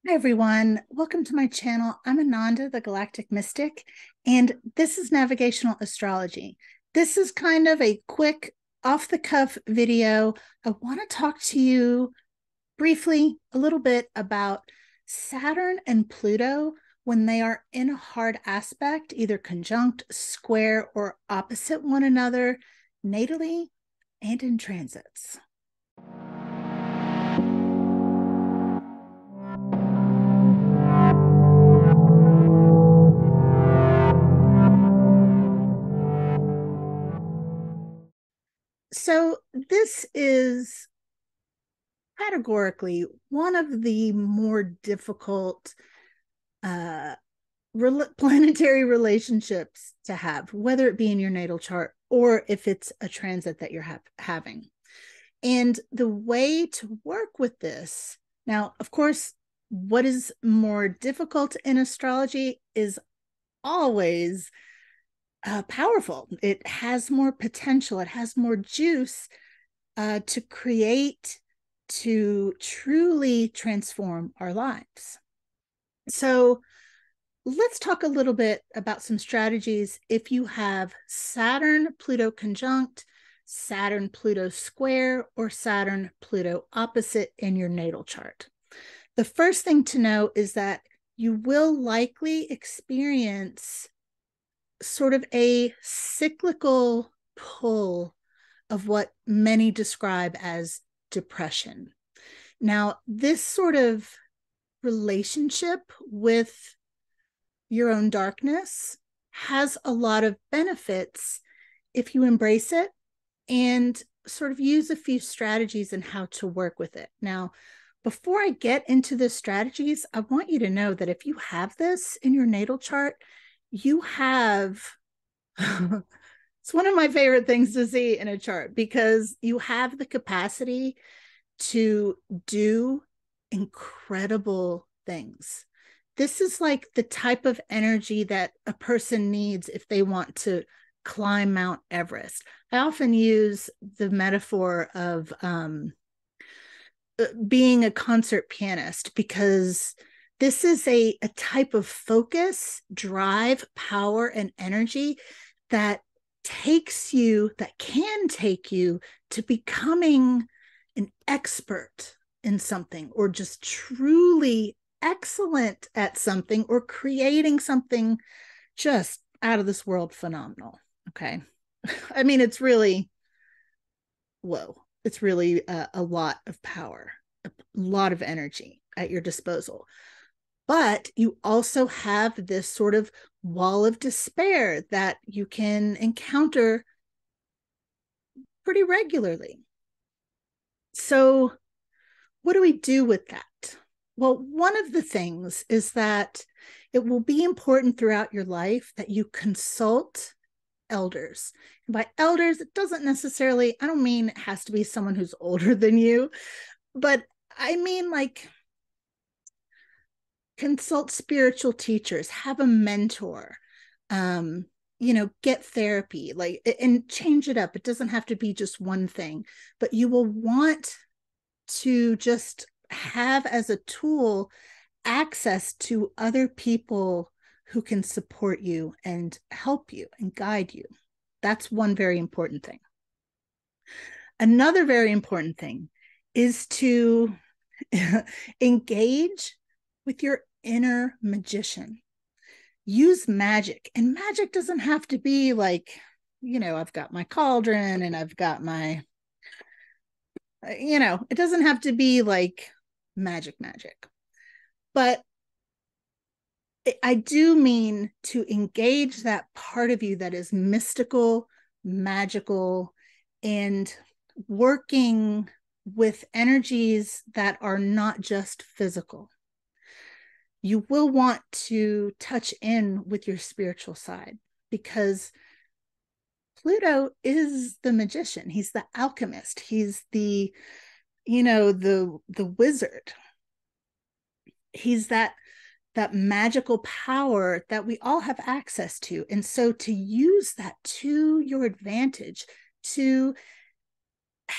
Hi, everyone. Welcome to my channel. I'm Ananda, the Galactic Mystic, and this is Navigational Astrology. This is kind of a quick, off the cuff video. I want to talk to you briefly a little bit about Saturn and Pluto when they are in a hard aspect, either conjunct, square, or opposite one another, natally and in transits. So, this is categorically one of the more difficult uh, planetary relationships to have, whether it be in your natal chart or if it's a transit that you're having. And the way to work with this, now, of course, what is more difficult in astrology is always powerful. It has more potential, it has more juice to create, to truly transform our lives. So, let's talk a little bit about some strategies if you have Saturn Pluto conjunct, Saturn Pluto square, or Saturn Pluto opposite in your natal chart. The first thing to know is that you will likely experience sort of a cyclical pull of what many describe as depression. Now, this sort of relationship with your own darkness has a lot of benefits if you embrace it and sort of use a few strategies and how to work with it. Now, before I get into the strategies, I want you to know that if you have this in your natal chart, you have it's one of my favorite things to see in a chart because you have the capacity to do incredible things. This is like the type of energy that a person needs if they want to climb Mount Everest. I often use the metaphor of being a concert pianist because this is a type of focus, drive, power, and energy that that can take you to becoming an expert in something or just truly excellent at something or creating something just out of this world phenomenal. Okay. I mean, it's really, whoa, it's really a lot of power, a lot of energy at your disposal. But you also have this sort of wall of despair that you can encounter pretty regularly. So, what do we do with that? Well, one of the things is that it will be important throughout your life that you consult elders. And by elders, it doesn't necessarily, I don't mean it has to be someone who's older than you, but I mean like consult spiritual teachers, have a mentor, um, get therapy, like, and change it up. It doesn't have to be just one thing, but you will want to just have as a tool access to other people who can support you and help you and guide you. That's one very important thing. Another very important thing is to engage with your inner magician. Use magic, and magic doesn't have to be like, I've got my cauldron and I've got my, it doesn't have to be like magic, but I do mean to engage that part of you that is mystical, magical, and working with energies that are not just physical. You will want to touch in with your spiritual side because Pluto is the magician. He's the alchemist. He's the wizard. He's that magical power that we all have access to. And so to use that to your advantage, to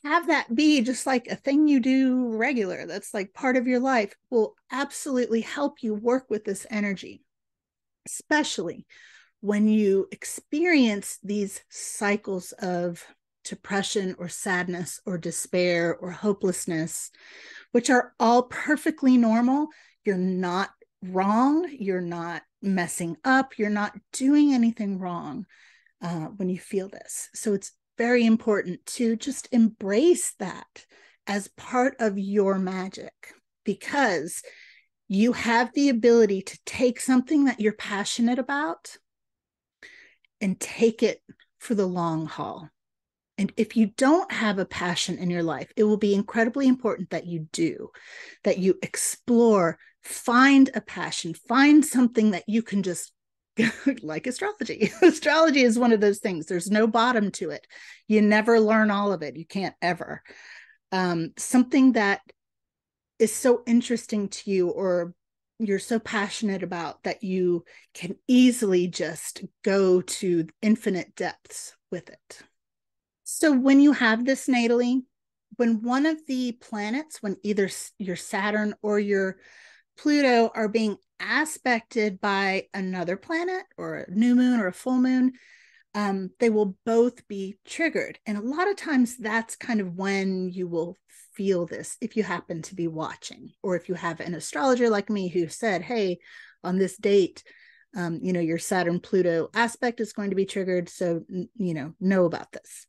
have that be just like a thing you do regular, that's like part of your life, will absolutely help you work with this energy, especially when you experience these cycles of depression or sadness or despair or hopelessness, which are all perfectly normal. You're not wrong. You're not messing up. You're not doing anything wrong when you feel this. So it's very important to just embrace that as part of your magic, because you have the ability to take something that you're passionate about and take it for the long haul. And if you don't have a passion in your life, it will be incredibly important that you do, that you explore, find a passion, find something that you can just like astrology. Astrology is one of those things. There's no bottom to it. You never learn all of it. You can't ever. Something that is so interesting to you, or you're so passionate about, that you can easily just go to infinite depths with it. So when you have this natally, when one of the planets, when either your Saturn or your Pluto are being aspected by another planet or a new moon or a full moon, they will both be triggered. And a lot of times that's kind of when you will feel this, if you happen to be watching, or if you have an astrologer like me who said, hey, on this date, your Saturn Pluto aspect is going to be triggered. So, know about this.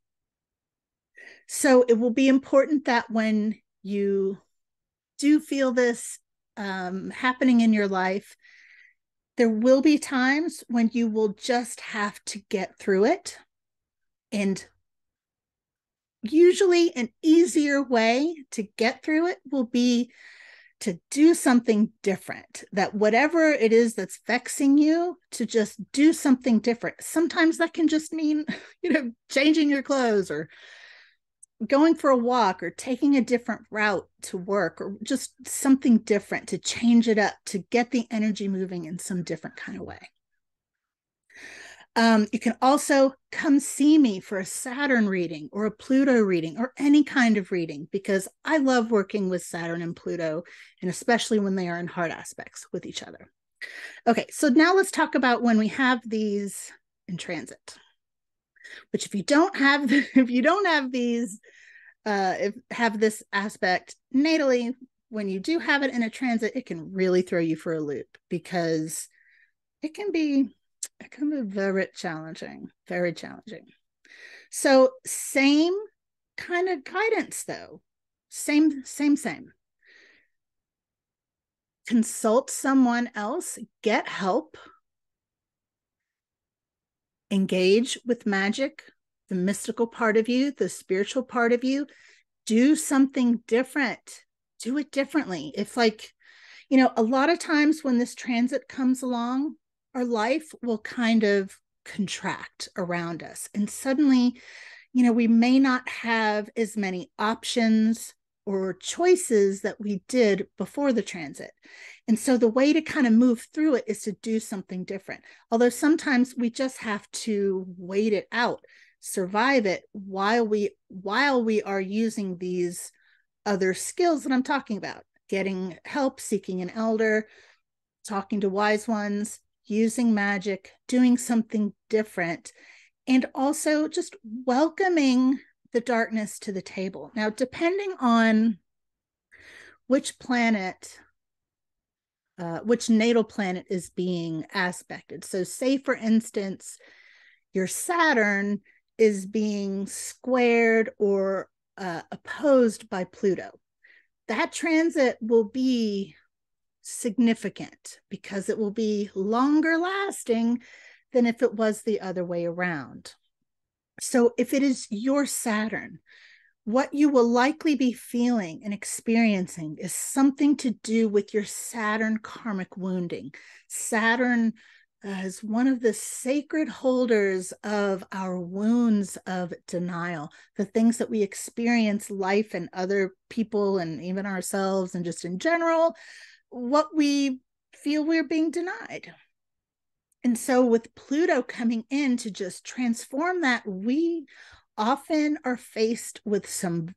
So it will be important that when you do feel this happening in your life, there will be times when you will just have to get through it. And usually an easier way to get through it will be to do something different, that whatever it is that's vexing you, to just do something different. Sometimes that can just mean, changing your clothes, or going for a walk, or taking a different route to work, or just something different to change it up, to get the energy moving in some different kind of way. You can also come see me for a Saturn reading or a Pluto reading or any kind of reading, because I love working with Saturn and Pluto, and especially when they are in hard aspects with each other. Okay, so now let's talk about when we have these in transit. Which, if you don't have these, have this aspect natally, when you do have it in a transit, it can really throw you for a loop, because it can be very challenging, very challenging. So same kind of guidance though, same. Consult someone else, get help, engage with magic, the mystical part of you, the spiritual part of you. Do something different, do it differently. If a lot of times when this transit comes along, our life will kind of contract around us. And suddenly, we may not have as many options or choices that we did before the transit. And so the way to kind of move through it is to do something different. Although sometimes we just have to wait it out, survive it while we are using these other skills that I'm talking about: getting help, seeking an elder, talking to wise ones, using magic, doing something different, and also just welcoming the darkness to the table. Now, depending on which planet, which natal planet is being aspected. So say, for instance, your Saturn is being squared or opposed by Pluto. That transit will be significant, because it will be longer lasting than if it was the other way around. So if it is your Saturn, what you will likely be feeling and experiencing is something to do with your Saturn karmic wounding. Saturn is one of the sacred holders of our wounds of denial, the things that we experience life and other people and even ourselves, and just in general, what we feel we're being denied. And so with Pluto coming in to just transform that, we often are faced with some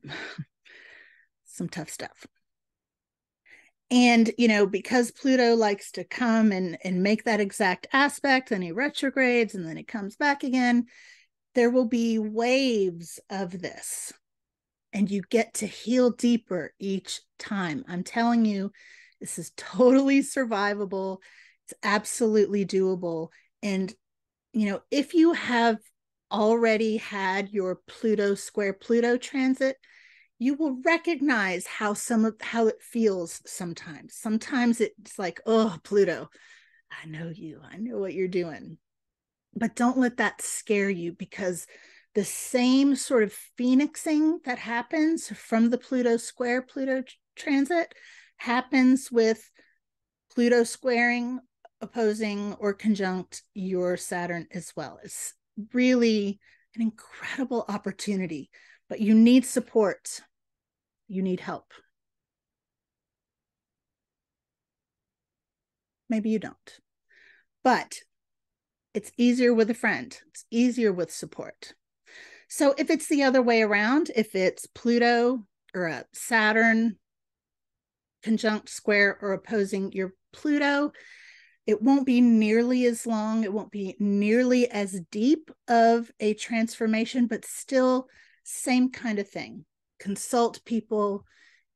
tough stuff. And, because Pluto likes to come and make that exact aspect, then he retrogrades and then it comes back again, there will be waves of this. And you get to heal deeper each time. I'm telling you, this is totally survivable. It's absolutely doable. And, if you have already had your Pluto square Pluto transit, you will recognize how it feels sometimes. Sometimes it's like, oh, Pluto, I know you. I know what you're doing. But don't let that scare you, because the same sort of phoenixing that happens from the Pluto square Pluto transit happens with Pluto squaring, opposing, or conjunct your Saturn as well. It's really an incredible opportunity, but you need support. You need help. Maybe you don't, but it's easier with a friend. It's easier with support. So if it's the other way around, if it's Pluto or a Saturn conjunct, square, or opposing your Pluto, it won't be nearly as long. It won't be nearly as deep of a transformation, but still same kind of thing. Consult people,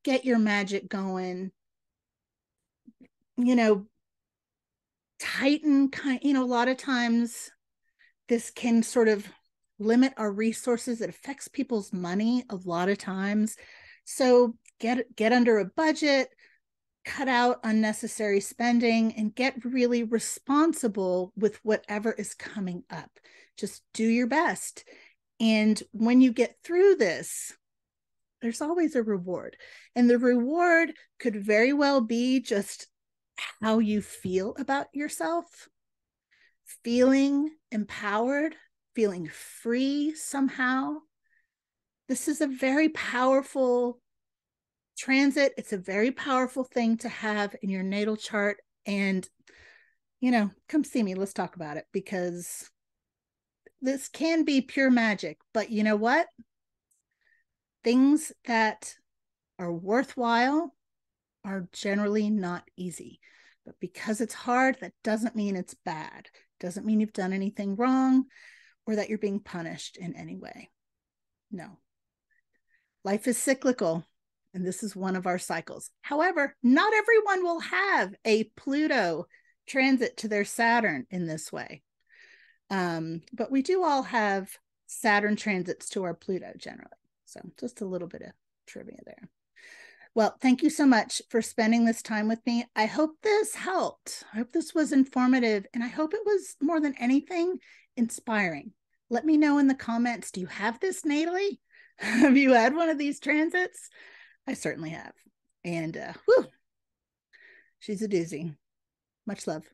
get your magic going, tighten a lot of times this can sort of limit our resources. It affects people's money a lot of times. So get under a budget, cut out unnecessary spending, and get really responsible with whatever is coming up. Just do your best. And when you get through this, there's always a reward. And the reward could very well be just how you feel about yourself, feeling empowered, feeling free somehow. This is a very powerful transit. It's a very powerful thing to have in your natal chart. And, come see me. Let's talk about it, because this can be pure magic. But you know what? Things that are worthwhile are generally not easy. But because it's hard, that doesn't mean it's bad. Doesn't mean you've done anything wrong or that you're being punished in any way. No. Life is cyclical, and this is one of our cycles. However, not everyone will have a Pluto transit to their Saturn in this way. But we do all have Saturn transits to our Pluto generally. So just a little bit of trivia there. Well, thank you so much for spending this time with me. I hope this helped. I hope this was informative, and I hope it was, more than anything, inspiring. Let me know in the comments, do you have this natally? Have you had one of these transits? I certainly have. And she's a doozy. Much love.